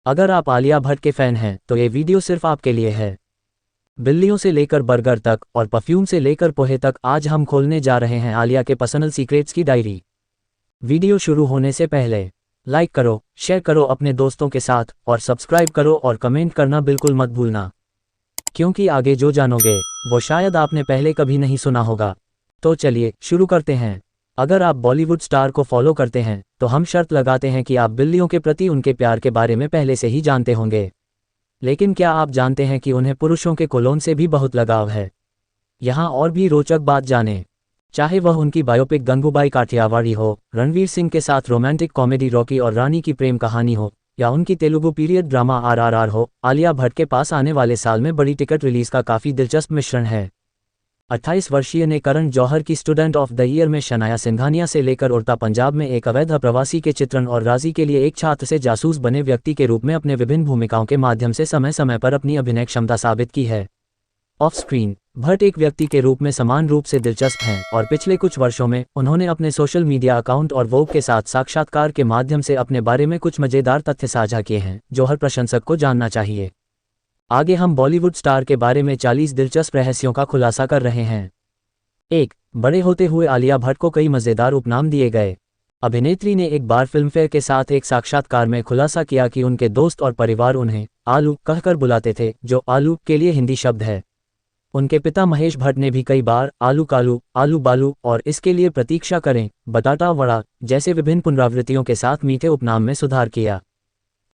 अगर आप आलिया भट्ट के फैन हैं तो ये वीडियो सिर्फ आपके लिए है। बिल्लियों से लेकर बर्गर तक और परफ्यूम से लेकर पोहे तक आज हम खोलने जा रहे हैं आलिया के पर्सनल सीक्रेट्स की डायरी। वीडियो शुरू होने से पहले लाइक करो, शेयर करो अपने दोस्तों के साथ और सब्सक्राइब करो और कमेंट करना बिल्कुल मत भूलना, क्योंकि आगे जो जानोगे वो शायद आपने पहले कभी नहीं सुना होगा। तो चलिए शुरू करते हैं। अगर आप बॉलीवुड स्टार को फॉलो करते हैं तो हम शर्त लगाते हैं कि आप बिल्लियों के प्रति उनके प्यार के बारे में पहले से ही जानते होंगे। लेकिन क्या आप जानते हैं कि उन्हें पुरुषों के कोलोन से भी बहुत लगाव है? यहाँ और भी रोचक बात जानें। चाहे वह उनकी बायोपिक गंगूबाई काठियावाड़ी हो, रणवीर सिंह के साथ रोमांटिक कॉमेडी रॉकी और रानी की प्रेम कहानी हो, या उनकी तेलुगु पीरियड ड्रामा RRR हो, आलिया भट्ट के पास आने वाले साल में बड़ी टिकट रिलीज का काफ़ी दिलचस्प मिश्रण है। 28 वर्षीय ने करण जौहर की स्टूडेंट ऑफ द ईयर में शनाया सिंघानिया से लेकर उड़ता पंजाब में एक अवैध प्रवासी के चित्रण और राजी के लिए एक छात्र से जासूस बने व्यक्ति के रूप में अपने विभिन्न भूमिकाओं के माध्यम से समय समय पर अपनी अभिनय क्षमता साबित की है। ऑफ स्क्रीन भट्ट एक व्यक्ति के रूप में समान रूप से दिलचस्प हैं और पिछले कुछ वर्षों में उन्होंने अपने सोशल मीडिया अकाउंट और वोग के साथ साक्षात्कार के माध्यम से अपने बारे में कुछ मजेदार तथ्य साझा किए हैं जो हर प्रशंसक को जानना चाहिए। आगे हम बॉलीवुड स्टार के बारे में 40 दिलचस्प रहस्यों का खुलासा कर रहे हैं। 1. बड़े होते हुए आलिया भट्ट को कई मजेदार उपनाम दिए गए। अभिनेत्री ने एक बार फिल्मफेयर के साथ एक साक्षात्कार में खुलासा किया कि उनके दोस्त और परिवार उन्हें आलू कहकर बुलाते थे, जो आलू के लिए हिंदी शब्द है। उनके पिता महेश भट्ट ने भी कई बार आलू कालू, आलू बालू और इसके लिए प्रतीक्षा करें, बटाटा वड़ा जैसे विभिन्न पुनरावृत्तियों के साथ मीठे उपनाम में सुधार किया।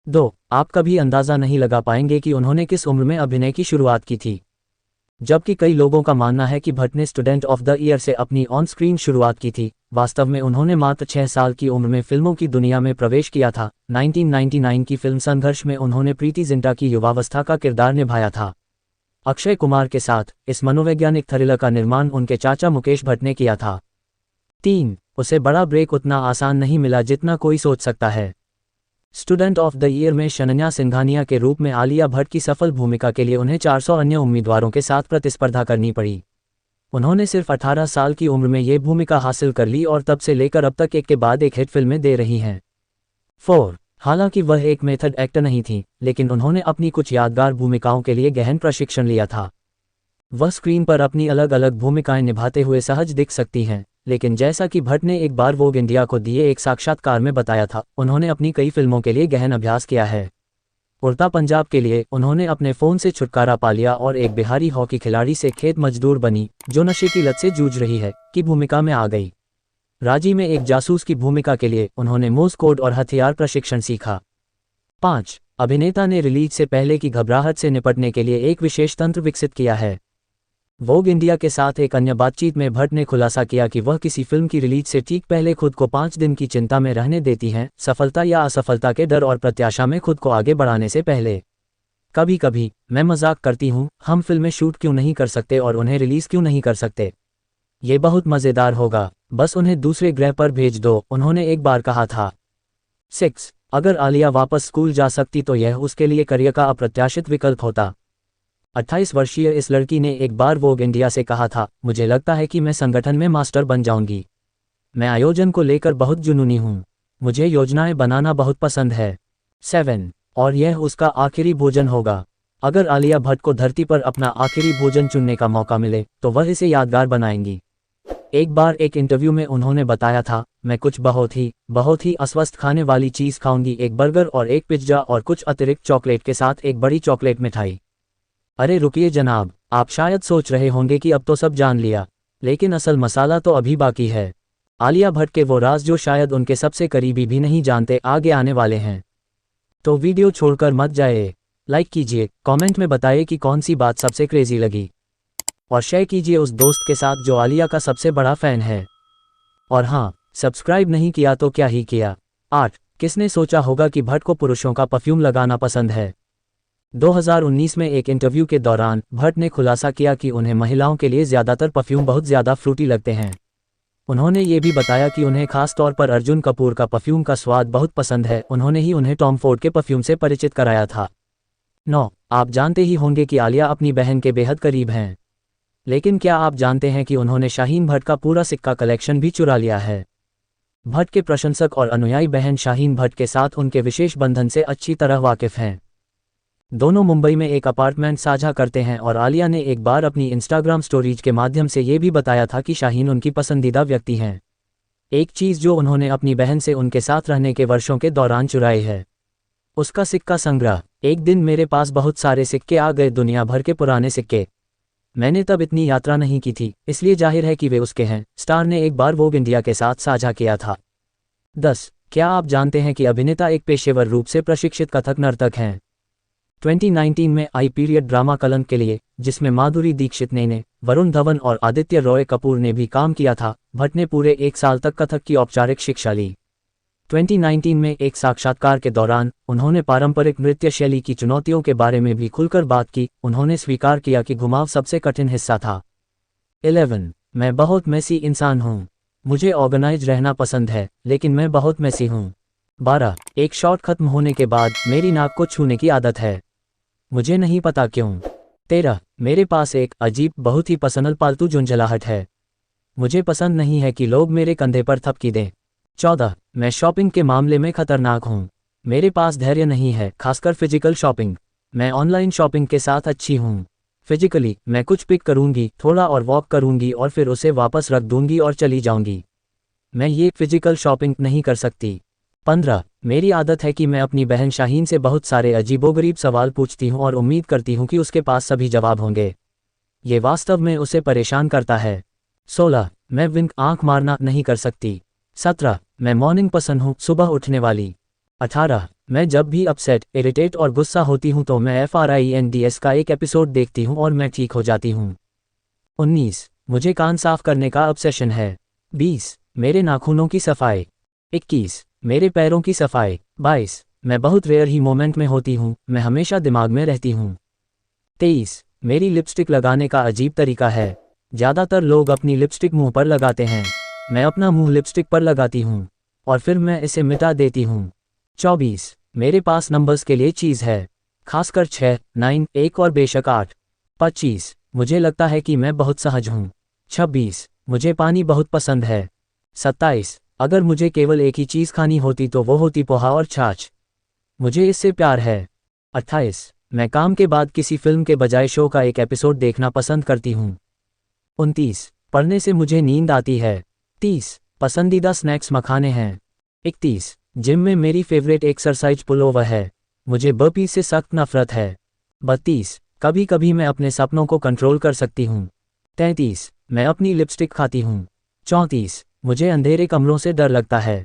2. आप कभी अंदाजा नहीं लगा पाएंगे कि उन्होंने किस उम्र में अभिनय की शुरुआत की थी। जबकि कई लोगों का मानना है कि भट्ट ने स्टूडेंट ऑफ द ईयर से अपनी ऑन स्क्रीन शुरुआत की थी, वास्तव में उन्होंने मात्र 6 साल की उम्र में फिल्मों की दुनिया में प्रवेश किया था। 1999 की फिल्म संघर्ष में उन्होंने प्रीति जिंटा की युवावस्था का किरदार निभाया था। अक्षय कुमार के साथ इस मनोवैज्ञानिक थ्रिलर का निर्माण उनके चाचा मुकेश भट्ट ने किया था। 3. उसे बड़ा ब्रेक उतना आसान नहीं मिला जितना कोई सोच सकता है। स्टूडेंट ऑफ द ईयर में शनाया सिंघानिया के रूप में आलिया भट्ट की सफल भूमिका के लिए उन्हें 400 अन्य उम्मीदवारों के साथ प्रतिस्पर्धा करनी पड़ी। उन्होंने सिर्फ 18 साल की उम्र में ये भूमिका हासिल कर ली और तब से लेकर अब तक एक के बाद एक हिट फिल्में दे रही हैं। 4. हालांकि वह एक मेथड एक्टर नहीं थी, लेकिन उन्होंने अपनी कुछ यादगार भूमिकाओं के लिए गहन प्रशिक्षण लिया था। वह स्क्रीन पर अपनी अलग अलग भूमिकाएं निभाते हुए सहज दिख सकती हैं, लेकिन जैसा कि भट्ट ने एक बार वोग इंडिया को दिए एक साक्षात्कार में बताया था, उन्होंने अपनी कई फिल्मों के लिए गहन अभ्यास किया है। उड़ता पंजाब के लिए उन्होंने अपने फ़ोन से छुटकारा पा लिया और एक बिहारी हॉकी खिलाड़ी से खेत मजदूर बनी जो नशे की लत से जूझ रही है की भूमिका में आ गई। राजी में एक जासूस की भूमिका के लिए उन्होंने मोर्स कोड और हथियार प्रशिक्षण सीखा। 5. अभिनेता ने रिलीज से पहले की घबराहट से निपटने के लिए एक विशेष तंत्र विकसित किया है। वोग इंडिया के साथ एक अन्य बातचीत में भट्ट ने खुलासा किया कि वह किसी फिल्म की रिलीज से ठीक पहले खुद को 5 दिन की चिंता में रहने देती हैं, सफलता या असफलता के डर और प्रत्याशा में खुद को आगे बढ़ाने से पहले। कभी कभी मैं मजाक करती हूँ, हम फिल्में शूट क्यों नहीं कर सकते और उन्हें रिलीज क्यों नहीं कर सकते? ये बहुत मज़ेदार होगा, बस उन्हें दूसरे ग्रह पर भेज दो, उन्होंने एक बार कहा था। 6. अगर आलिया वापस स्कूल जा सकती तो यह उसके लिए करियर का अप्रत्याशित विकल्प होता। 28 वर्षीय इस लड़की ने एक बार वोग इंडिया से कहा था, मुझे लगता है कि मैं संगठन में मास्टर बन जाऊंगी। मैं आयोजन को लेकर बहुत जुनूनी हूँ। मुझे योजनाएं बनाना बहुत पसंद है। 7. और यह उसका आखिरी भोजन होगा। अगर आलिया भट्ट को धरती पर अपना आखिरी भोजन चुनने का मौका मिले तो वह इसे यादगार बनाएंगी। एक बार एक इंटरव्यू में उन्होंने बताया था, मैं कुछ बहुत ही अस्वस्थ खाने वाली चीज़ खाऊंगी, एक बर्गर और एक पिज्जा और कुछ अतिरिक्त चॉकलेट के साथ एक बड़ी चॉकलेट मिठाई। अरे रुकिए जनाब, आप शायद सोच रहे होंगे कि अब तो सब जान लिया, लेकिन असल मसाला तो अभी बाकी है। आलिया भट्ट के वो राज जो शायद उनके सबसे करीबी भी नहीं जानते आगे आने वाले हैं। तो वीडियो छोड़कर मत जाए, लाइक कीजिए, कमेंट में बताइए कि कौन सी बात सबसे क्रेजी लगी और शेयर कीजिए उस दोस्त के साथ जो आलिया का सबसे बड़ा फ़ैन है। और हाँ, सब्सक्राइब नहीं किया तो क्या ही किया। 8. किसने सोचा होगा कि भट्ट को पुरुषों का परफ्यूम लगाना पसंद है? 2019 में एक इंटरव्यू के दौरान भट्ट ने खुलासा किया कि उन्हें महिलाओं के लिए ज़्यादातर परफ्यूम बहुत ज़्यादा फ्रूटी लगते हैं। उन्होंने ये भी बताया कि उन्हें खास तौर पर अर्जुन कपूर का परफ्यूम का स्वाद बहुत पसंद है, उन्होंने ही उन्हें टॉम फोर्ड के परफ्यूम से परिचित कराया था। 9. आप जानते ही होंगे कि आलिया अपनी बहन के बेहद करीब हैं, लेकिन क्या आप जानते हैं कि उन्होंने शाहीन भट्ट का पूरा सिक्का कलेक्शन भी चुरा लिया है? भट्ट के प्रशंसक और अनुयायी बहन शाहीन भट्ट के साथ उनके विशेष बंधन से अच्छी तरह वाकिफ हैं। दोनों मुंबई में एक अपार्टमेंट साझा करते हैं और आलिया ने एक बार अपनी इंस्टाग्राम स्टोरीज के माध्यम से ये भी बताया था कि शाहीन उनकी पसंदीदा व्यक्ति हैं। एक चीज़ जो उन्होंने अपनी बहन से उनके साथ रहने के वर्षों के दौरान चुराई है, उसका सिक्का संग्रह। एक दिन मेरे पास बहुत सारे सिक्के आ गए, दुनिया भर के पुराने सिक्के। मैंने तब इतनी यात्रा नहीं की थी, इसलिए जाहिर है कि वे उसके हैं, स्टार ने एक बार वोग इंडिया के साथ साझा किया था। 10. क्या आप जानते हैं कि अभिनेता एक पेशेवर रूप से प्रशिक्षित कथक नर्तक हैं? 2019 में आई पीरियड ड्रामा कलंक के लिए, जिसमें माधुरी दीक्षित ने वरुण धवन और आदित्य रॉय कपूर ने भी काम किया था, भट्ट ने पूरे 1 साल तक कथक की औपचारिक शिक्षा ली। 2019 में एक साक्षात्कार के दौरान उन्होंने पारंपरिक नृत्य शैली की चुनौतियों के बारे में भी खुलकर बात की। उन्होंने स्वीकार किया कि घुमाव सबसे कठिन हिस्सा था। 11. मैं बहुत मेसी इंसान हूँ। मुझे ऑर्गेनाइज रहना पसंद है, लेकिन मैं बहुत मेसी हूँ। 12. एक शॉट खत्म होने के बाद मेरी नाक को छूने की आदत है। मुझे नहीं पता क्यों। 13. मेरे पास एक अजीब, बहुत ही पर्सनल पालतू झुंझलाहट है। मुझे पसंद नहीं है कि लोग मेरे कंधे पर थपकी दें। 14. मैं शॉपिंग के मामले में खतरनाक हूँ। मेरे पास धैर्य नहीं है, खासकर फिजिकल शॉपिंग। मैं ऑनलाइन शॉपिंग के साथ अच्छी हूँ। फिजिकली, मैं कुछ पिक करूँगी, थोड़ा और वॉक करूँगी और फिर उसे वापस रख दूँगी और चली जाऊँगी। मैं ये फिजिकल शॉपिंग नहीं कर सकती। 15. मेरी आदत है कि मैं अपनी बहन शाहीन से बहुत सारे अजीबोगरीब सवाल पूछती हूँ और उम्मीद करती हूँ कि उसके पास सभी जवाब होंगे। ये वास्तव में उसे परेशान करता है। 16. मैं विंक आंख मारना नहीं कर सकती। 17. मैं मॉर्निंग पर्सन हूँ, सुबह उठने वाली। 18. मैं जब भी अपसेट, इरिटेट और गुस्सा होती हूँ तो मैं FRINDS का एक एपिसोड देखती हूँ और मैं ठीक हो जाती हूँ। 19. मुझे कान साफ करने का ऑब्सेशन है। 20. मेरे नाखूनों की सफाई। 21. मेरे पैरों की सफाई। 22. मैं बहुत रेयर ही मोमेंट में होती हूँ, मैं हमेशा दिमाग में रहती हूँ। 23. मेरी लिपस्टिक लगाने का अजीब तरीका है। ज़्यादातर लोग अपनी लिपस्टिक मुंह पर लगाते हैं, मैं अपना मुंह लिपस्टिक पर लगाती हूँ और फिर मैं इसे मिटा देती हूँ। 24. मेरे पास नंबर्स के लिए चीज़ है, खासकर 6, 9, 1 और बेशक 8। 25. मुझे लगता है कि मैं बहुत सहज हूँ। 26. मुझे पानी बहुत पसंद है। 27. अगर मुझे केवल एक ही चीज़ खानी होती तो वो होती पोहा और छाछ। मुझे इससे प्यार है। 28. मैं काम के बाद किसी फिल्म के बजाय शो का एक एपिसोड देखना पसंद करती हूँ। 29. पढ़ने से मुझे नींद आती है। 30. पसंदीदा स्नैक्स मखाने हैं। 31. जिम में मेरी फेवरेट एक्सरसाइज पुलओवर है, मुझे बर्पीज से सख्त नफरत है। 32. कभी कभी मैं अपने सपनों को कंट्रोल कर सकती हूँ। 33. मैं अपनी लिपस्टिक खाती हूँ। 34. मुझे अंधेरे कमरों से डर लगता है।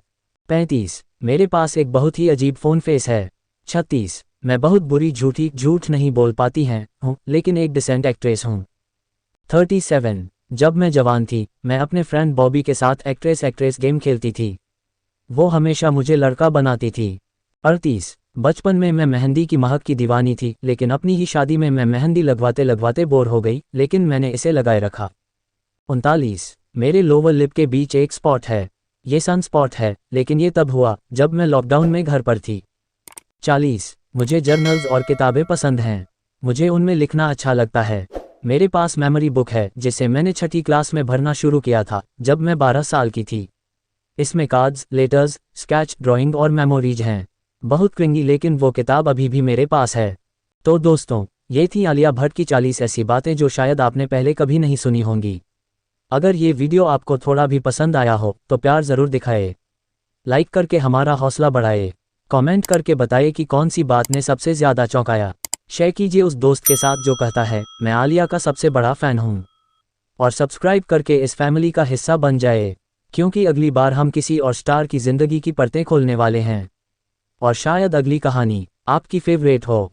35. मेरे पास एक बहुत ही अजीब फ़ोन फेस है। 36. मैं बहुत बुरी झूठ नहीं बोल पाती हूँ, लेकिन एक डिसेंट एक्ट्रेस हूँ। 37. जब मैं जवान थी, मैं अपने फ्रेंड बॉबी के साथ एक्ट्रेस गेम खेलती थी। वो हमेशा मुझे लड़का बनाती थी। 38. बचपन में मैं मेहंदी की महक की दीवानी थी, लेकिन अपनी ही शादी में मैं मेहंदी लगवाते बोर हो गई, लेकिन मैंने इसे लगाए रखा। 39. मेरे लोअर लिप के बीच एक स्पॉट है, ये सन स्पॉट है, लेकिन ये तब हुआ जब मैं लॉकडाउन में घर पर थी। 40. मुझे जर्नल्स और किताबें पसंद हैं, मुझे उनमें लिखना अच्छा लगता है। मेरे पास मेमोरी बुक है जिसे मैंने 6ठी क्लास में भरना शुरू किया था जब मैं 12 साल की थी। इसमें कार्ड्स, लेटर्स, स्केच, ड्राइंग और मेमोरीज हैं। बहुत क्रिंगी, लेकिन वो किताब अभी भी मेरे पास है। तो दोस्तों, ये थी आलिया भट्ट की 40 ऐसी बातें जो शायद आपने पहले कभी नहीं सुनी होंगी। अगर ये वीडियो आपको थोड़ा भी पसंद आया हो तो प्यार ज़रूर दिखाए, लाइक करके हमारा हौसला बढ़ाए, कमेंट करके बताइए कि कौन सी बात ने सबसे ज़्यादा चौंकाया। शेयर कीजिए उस दोस्त के साथ जो कहता है मैं आलिया का सबसे बड़ा फ़ैन हूँ, और सब्सक्राइब करके इस फैमिली का हिस्सा बन जाए, क्योंकि अगली बार हम किसी और स्टार की ज़िंदगी की परतें खोलने वाले हैं, और शायद अगली कहानी आपकी फेवरेट हो।